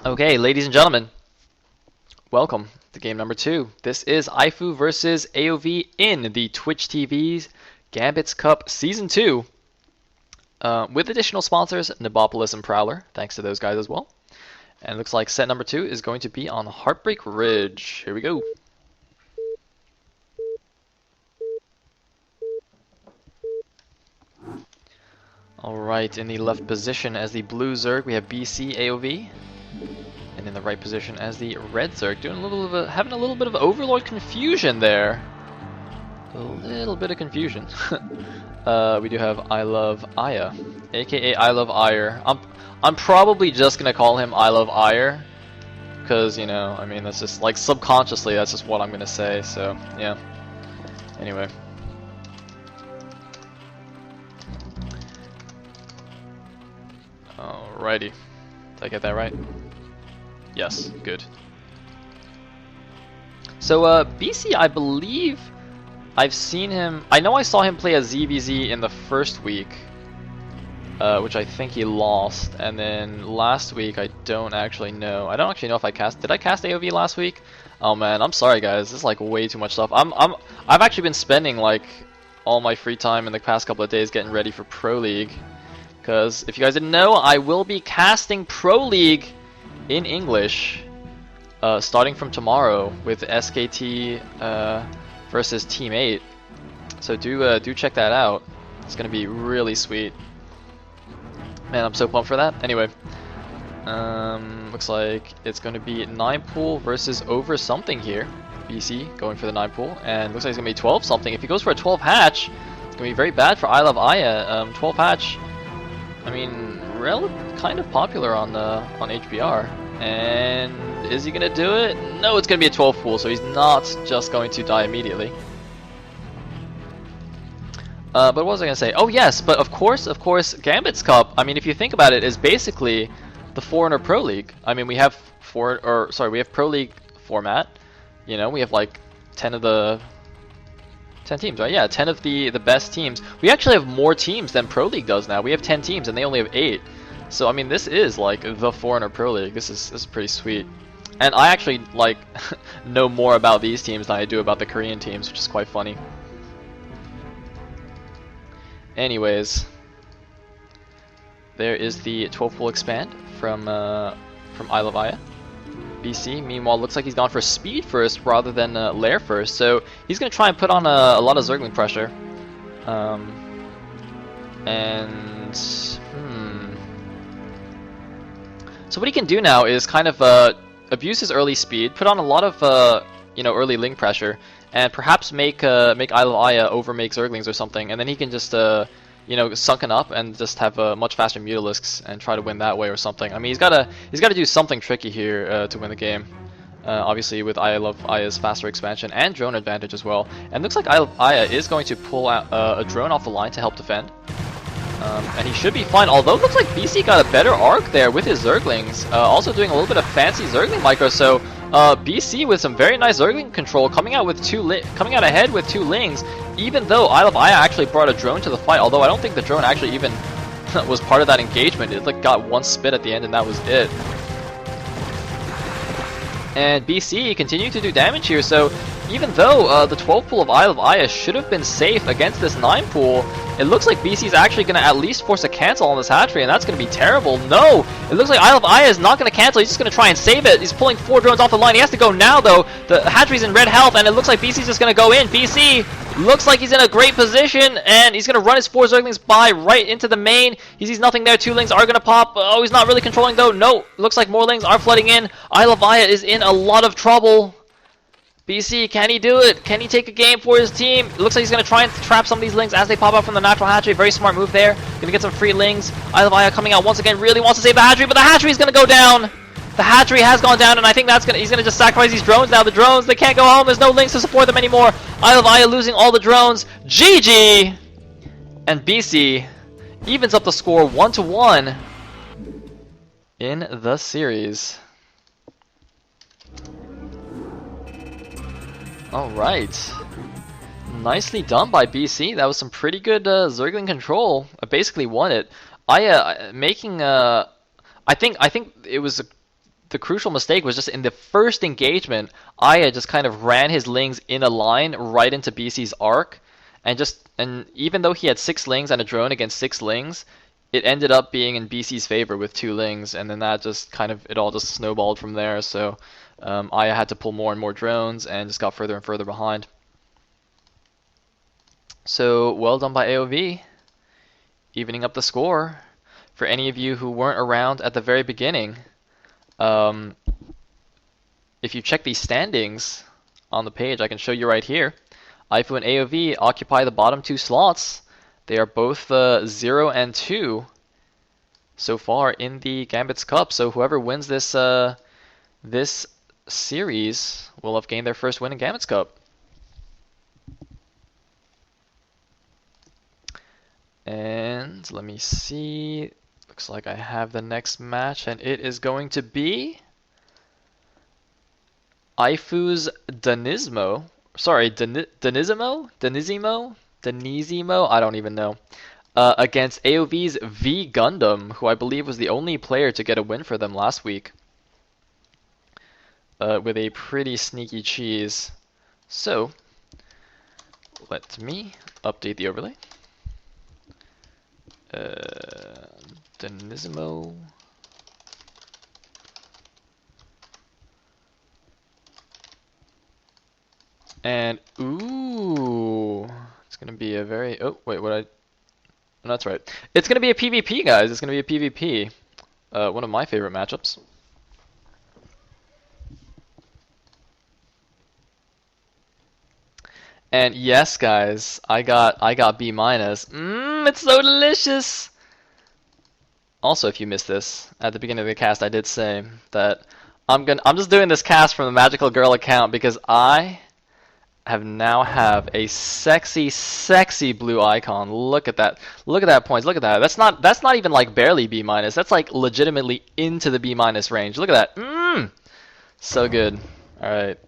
Okay, ladies and gentlemen, welcome to game number 2. This is Ifu versus AOV in the Twitch TV's Gambits Cup Season 2. With additional sponsors, Nibopolis and Prowler. Thanks to those guys as well. And it looks like set number 2 is going to be on Heartbreak Ridge. Here we go. Alright, in the left position as the blue Zerg, we have BC AOV. And in the right position as the red Zerg, doing having a little bit of Overlord confusion there. A little bit of confusion. We do have iloveiya, aka iloveiya. I'm probably just gonna call him iloveiya, because you know, I mean, that's just like subconsciously, that's just what I'm gonna say. So yeah. Anyway. Alrighty. Did I get that right? Yes, good. So, BC, I believe I've seen him. I know I saw him play a ZVZ in the first week, which I think he lost. And then last week, I don't actually know. I don't actually know if I cast. Did I cast AOV last week? Oh man, I'm sorry guys. This is like way too much stuff. I've actually been spending like all my free time in the past couple of days getting ready for Pro League. Because if you guys didn't know, I will be casting Pro League in English starting from tomorrow with SKT versus Team 8. So do check that out. It's gonna be really sweet. Man, I'm so pumped for that. Anyway, looks like it's gonna be 9 pool versus over something here. BC going for the 9 pool, and looks like it's gonna be 12 something. If he goes for a 12 hatch, it's gonna be very bad for iloveiya. 12 hatch, I mean, kind of popular on HBR. And is he gonna do it? No, it's gonna be a 12 pool, so he's not just going to die immediately. But what was I gonna say? Oh yes, but of course, Gambits Cup. I mean, if you think about it, is basically the Foreigner Pro League. I mean, we have we have Pro League format. You know, we have like 10 teams, right? Yeah, 10 of the best teams. We actually have more teams than Pro League does now. We have 10 teams, and they only have 8. So I mean, this is like the Foreigner Pro League. This is pretty sweet, and I actually like know more about these teams than I do about the Korean teams, which is quite funny. Anyways, there is the 12 pool expand from iloveiya. BC, meanwhile, looks like he's gone for speed first rather than lair first, so he's gonna try and put on a lot of Zergling pressure. So what he can do now is kind of abuse his early speed, put on a lot of early Ling pressure, and perhaps make iloveiya overmake Zerglings or something, and then he can just sunken up and just have much faster Mutalisks and try to win that way or something. I mean, he's gotta do something tricky here to win the game. Obviously with iloveiya's faster expansion and drone advantage as well. And looks like iloveiya is going to pull out a drone off the line to help defend. And he should be fine, although it looks like BC got a better arc there with his Zerglings. Also doing a little bit of fancy Zergling micro, so BC with some very nice Zergling control, coming out ahead with 2 Lings, even though iloveiya actually brought a drone to the fight, although I don't think the drone actually even was part of that engagement. It like got 1 spit at the end and that was it. And BC continuing to do damage here, so even though the 12 pool of iloveiya should have been safe against this 9 pool, it looks like BC's actually going to at least force a cancel on this hatchery, and that's going to be terrible. No! It looks like iloveiya is not going to cancel, he's just going to try and save it. He's pulling 4 drones off the line. He has to go now, though. The hatchery's in red health, and it looks like BC's just going to go in. BC looks like he's in a great position, and he's going to run his 4 Zerglings by right into the main. He sees nothing there. 2 Lings are going to pop. Oh, he's not really controlling, though. No, looks like more Lings are flooding in. iloveiya is in a lot of trouble. BC, can he do it? Can he take a game for his team? It looks like he's going to try and trap some of these Lings as they pop out from the natural hatchery. Very smart move there. Going to get some free Lings. iloveiya coming out once again. Really wants to save the hatchery, but the hatchery is going to go down. The hatchery has gone down, and I think he's going to just sacrifice these drones now. The drones, they can't go home. There's no Lings to support them anymore. iloveiya losing all the drones. GG! And BC evens up the score 1-1 in the series. Alright. Nicely done by BC. That was some pretty good Zergling control. I basically won it. I think it was the crucial mistake was just in the first engagement, Aya just kind of ran his lings in a line right into BC's arc, and even though he had 6 lings and a drone against 6 lings, it ended up being in BC's favor with 2 lings, and then that just kind of it all just snowballed from there. So Aya had to pull more and more drones and just got further and further behind. So well done by AOV, evening up the score. For any of you who weren't around at the very beginning, if you check these standings on the page, I can show you right here. Ifu and AOV occupy the bottom 2 slots. They are both 0 and 2 so far in the Gambits Cup. So whoever wins this this series will have gained their first win in Gambits Cup. And let me see. Looks like I have the next match, and it is going to be Ifu's Denizmo. Sorry, Denizimo? I don't even know. Against AOV's V Gundam, who I believe was the only player to get a win for them last week. With a pretty sneaky cheese. So, let me update the overlay. Denizmo. And ooh, it's gonna be a very no, that's right. It's gonna be a PvP, guys. It's gonna be a PvP. One of my favorite matchups. And yes, guys, I got B-. It's so delicious. Also, if you missed this at the beginning of the cast, I did say that I'm just doing this cast from the Magical Girl account because I now have a sexy blue icon. Look at that. Look at that points. Look at that. That's not even like barely B-. That's like legitimately into the B- range. Look at that. So good. All right.